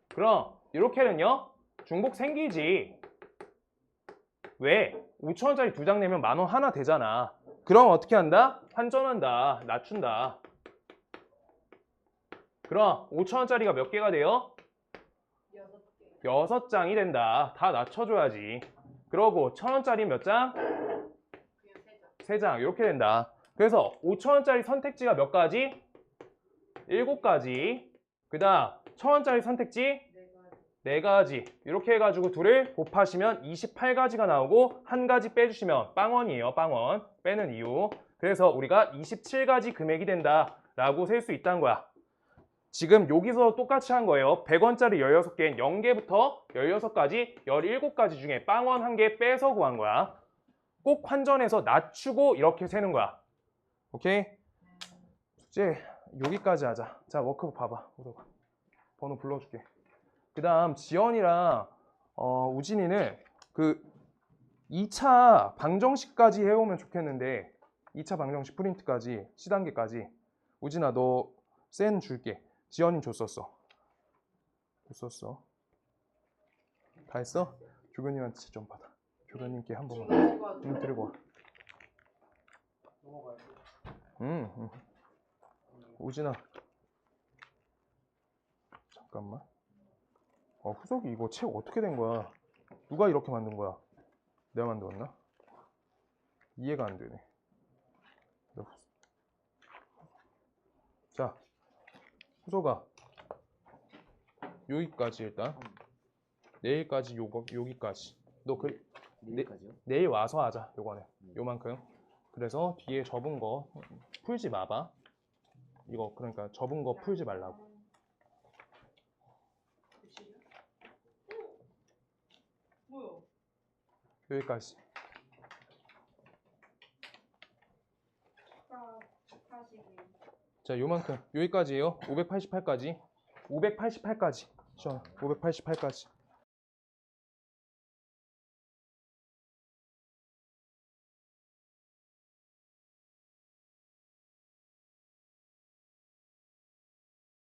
그럼 이렇게는요 중복 생기지. 왜? 5,000원짜리 2장 내면 10,000원 하나 되잖아. 그럼 어떻게 한다? 환전한다. 낮춘다. 그럼 5,000원짜리가 몇 개가 돼요? 6개. 6장이 된다. 다 낮춰줘야지. 그러고 1,000원짜리 몇 장? 그냥 3장. 3장 이렇게 된다. 그래서 5,000원짜리 선택지가 몇 가지? 7가지. 그 다음 1,000원짜리 선택지 4가지. 4가지. 이렇게 해가지고 둘을 곱하시면 28가지가 나오고 한 가지 빼주시면 빵원이에요. 빵원. 빼는 이유. 그래서 우리가 27가지 금액이 된다 라고 셀 수 있다는 거야. 지금 여기서 똑같이 한 거예요. 100원짜리 16개인 0개부터 16가지, 17가지 중에 빵원 1개 빼서 구한 거야. 꼭 환전해서 낮추고 이렇게 세는 거야. 오케이? 숙제 여기까지 하자. 자, 워크북 봐봐. 번호 불러줄게. 그 다음 지연이랑 우진이는 그 2차 방정식까지 해오면 좋겠는데 2차 방정식 프린트까지 C단계까지. 우진아 너 센 줄게. 지연이 줬었어. 다 했어? 조교님한테 좀 받아. 조교님께 한 번만. 들고 와. 넘어가야 돼. 우진아. 잠깐만. 후석이 이거 책 어떻게 된 거야? 누가 이렇게 만든 거야? 내가 만들었나? 이해가 안 되네. 자, 후석아. 여기까지 일단. 내일까지 여기까지. 너 내일까지요? 내일 와서 하자. 요거는. 요만큼. 그래서 뒤에 접은 거 풀지 마봐. 이거 그러니까 접은 거 풀지 말라고. 뭐야? 여기까지. 42. 자, 요만큼. 여기까지예요. 588까지. 588까지. 시원. 588까지.